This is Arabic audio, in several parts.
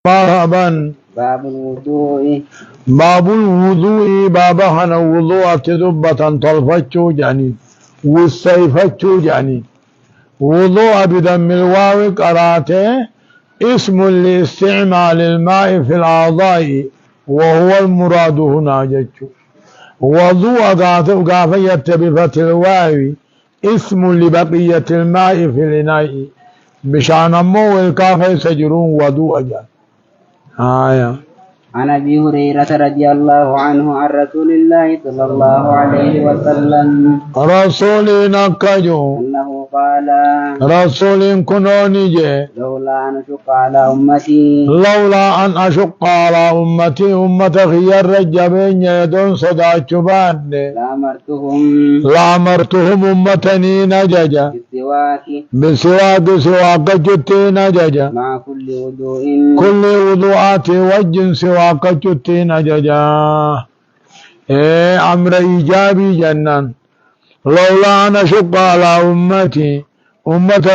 مرحبا. باب الوضوء. باب الوضوء باب هنا وضوء تدبة طلفتشو يعني والسيفتشو يعني وضوء بدم الواو قراته اسم لاستعمال الماء في الأعضاء وهو المراد هنا جتشو. وضوء قافية بفتح الواو اسم لبقية الماء في الإناء بشان مو الكافي سجرون وضوء جان. آية. عن ابي هريره رضي الله عنه عن رسول الله صلى الله عليه وسلم رسول نكجو انه قال رسول كنوني لولا ان اشق على امتي لولا أن أشق على أمتي خير رجبين يدون صداچو بعد لأمرتهم أمتني نججا بسواك جتي نججا مع كل وضوء كل وضوءات وجن سواك جتي نججا. أمر إيجابي جنان. لولا أن أشق على أمتي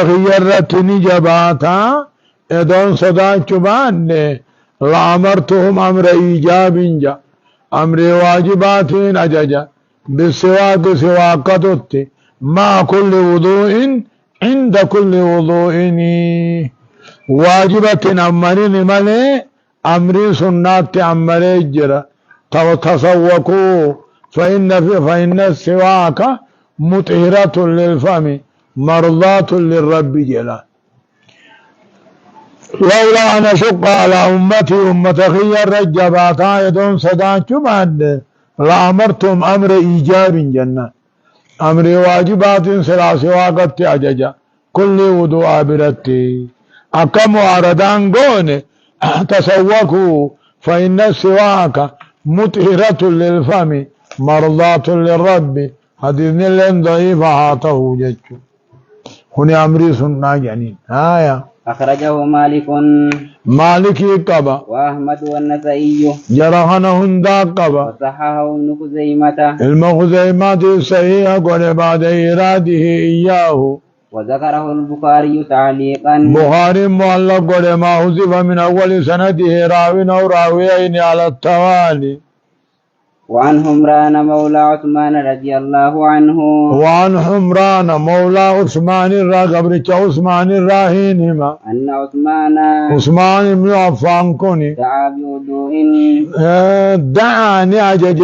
خيرتني جباتا ادون صداچو بعد لأمرتهم أمر إيجاب جا أمر واجبات أججا بالسواك سواقتت مع كل وضوء عند كل وضوء واجبة أمرين ملي أمري سنات أمري جرا تسوقوا فإن السواك مطهرة للفم مرضاة للرب جلا. لولا أن أشق على أمتي خير رجباتا يدون صداچو بعد لأمرتم أمر إيجاب جنة أمر واجبات سلاسي واقت أججا كل وضوء برتي أكم أردان قون تسوكوا فإن السواك مطهرة للفم مرضاة للرب حديث لن ضعيف هاته ججو هنا أمري سنة جنين. آية. أخرجه مالك قبا وأحمد والنسائي جرحنا هندا قبا وصححه ابن خزيمة المخزيمات صحيحة قل بعد إراده إياه وذكره البخاري تعليقا بخاري معلق قل ما حذف من أول سنده راوي أو راويين على التوالي. وعن حمران مولى عثمان رضي الله عنه وعن حمران مولى عثمان قبرك عثمان الراهينهما أن عثمان بن عفان كوني دعا بوضوء دعاني أجج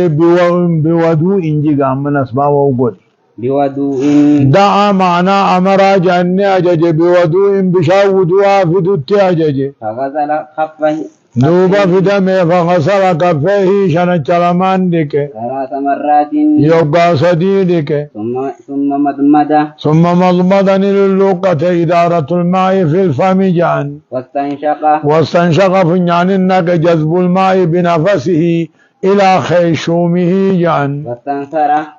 بوضوء جيغا من أسباب وقل بوضوء دعا معنا أمر جاني أجج بوضوء بشا وضوء فدت أجج فغسل خفه دوبا فدمه فغسل كفيه شنچلمان ديكه 3 مرات يوغا سدي ديكه ثم مضمض للقة إدارة الماء في الفم جان واستنشق فنيان النك جذب الماء بنفسه إلى خيشومه جان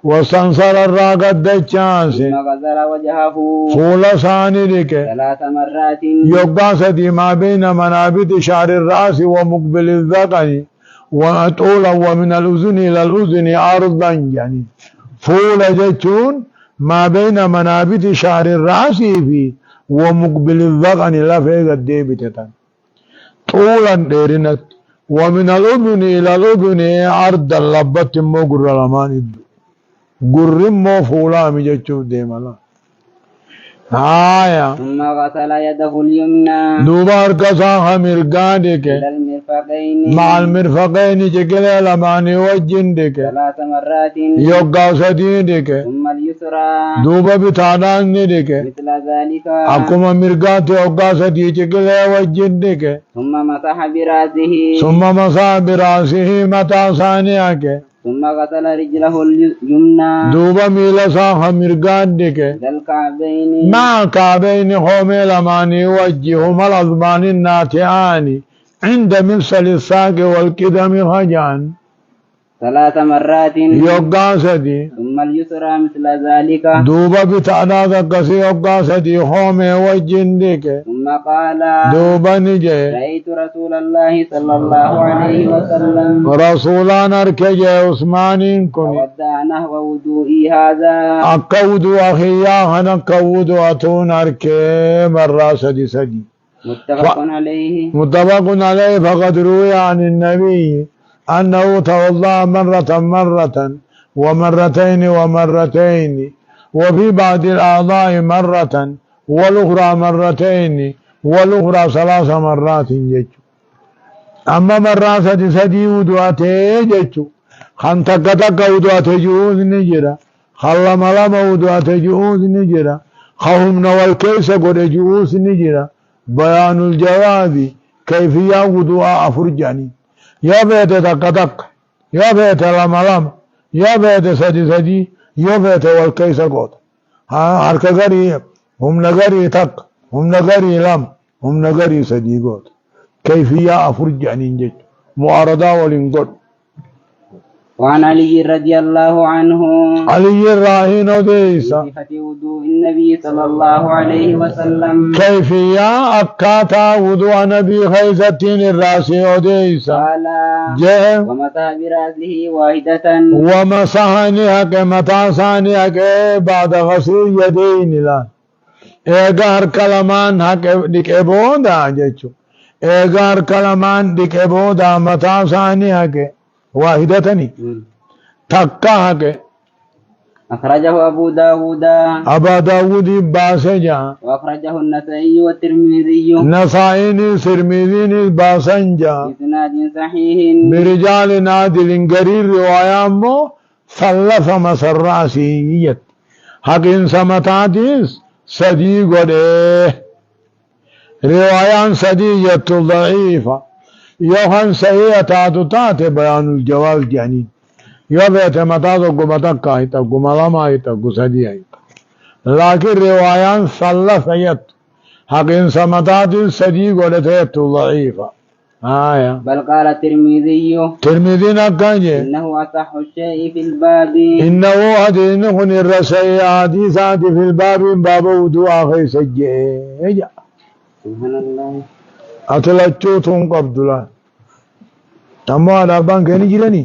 واستنصر الراقة دجان ثم غسل وجهه فول ثاني ديكه 3 مرات يوغا سدي ما بين منابت شعر الرأس ومقبل الذقن وطولا ومن الأذن إلى الأذن عرضا يعني فول جتون ما بين منابت شعر الرأس في ومقبل الذقن لا فيق الديبتة طولا ديرنت ومن الأذن إلى الأذن عرض اللبت مقر لمان قر مو فولا مجتشو ديمالا. آية. ثم غسل يده اليمنى دوبار كساها مرقانك مع المرفقين جكلا لماني وجندك 3 مرات يوقع سدينك ثم اليسرى دوبا بتعدان ندك مثل ذلك أكما مرقات يوقع سدي جكلا وجندك ثم مسح براسه متى ثانيك ثم غسل رجله اليمنى دوبا ميلساها مرقانك مع كعبين خومي لماني وجههما الأضمان الناتعان عند مفصل الساق والقدم هجان 3 مرات يوقع سدي ثم اليسرى مثل ذلك دوبا بتعنا ذكسي يوقع سدي خومي وجندك ثم قال دوبا نجي رأيت رسول الله صلى الله عليه وسلم رسولان أركج عثمان كني ودع نحو وضوئي هذا أكود أخيا هنا كود أتون أركي مرة سدي متفق عليه فقد روي عن النبي أنه توضأ مرة ومرتين وفي بعض الأعضاء مرة والأخرى مرتين والأخرى 3 مرات جيتشو. أما مرة سدي ودواتي جيتشو خان تك ودواتي جوز نجرا خلما لما ودواتي جوز نجرا خهم نوال كيس قد جوز نجرا بيان الجواب كيفية وضوء أفرجاني يا بيت تك يا بيت لما يا بيت سدي يا بيت والكيس قد هركا غري هم نغري تك هم نغري لم هم نغري سدي قد كيفية أفرجاني جيت معارضة ولنقل. وعن علي رضي الله عنه علي الراهين وديسا صفة وضوء النبي صلى الله عليه وسلم كيفية أكاتا وضوء نبي خيزتين الراسي وديسا قال جه ومسح برأسه واحدة ومسحني حق متاساني حق بعد غسل يدين لا ايغار كلمان حق دكبودا جيچو ايغار كلمان دكبودا متاساني حق واحدة تكا أخرجه أبو داود باسجا وأخرجه النسائي والترمذي نسائي سرمذي باسنجا بإسناد صحيح برجال نادل قرير روايامو ثلث مسراسية حق سمتاتيس سدي قده روايان سدية ضعيفة يوهن سيئة تاتي بيان الجواز جانين يوبيت متاتو قمتك هيتا قملما هيتا قسدي هيتا لكن روايان ثلثيت حق سمتات سدي قلتيت ضعيفة بل قال الترمذي نكاجي إنه أصح الشيء في الباب إنه حديث الرسي حديثات في الباب باب وضوء أخي سجي سبحان الله أتلجوتهم قبض الله تمام على بانك نجرني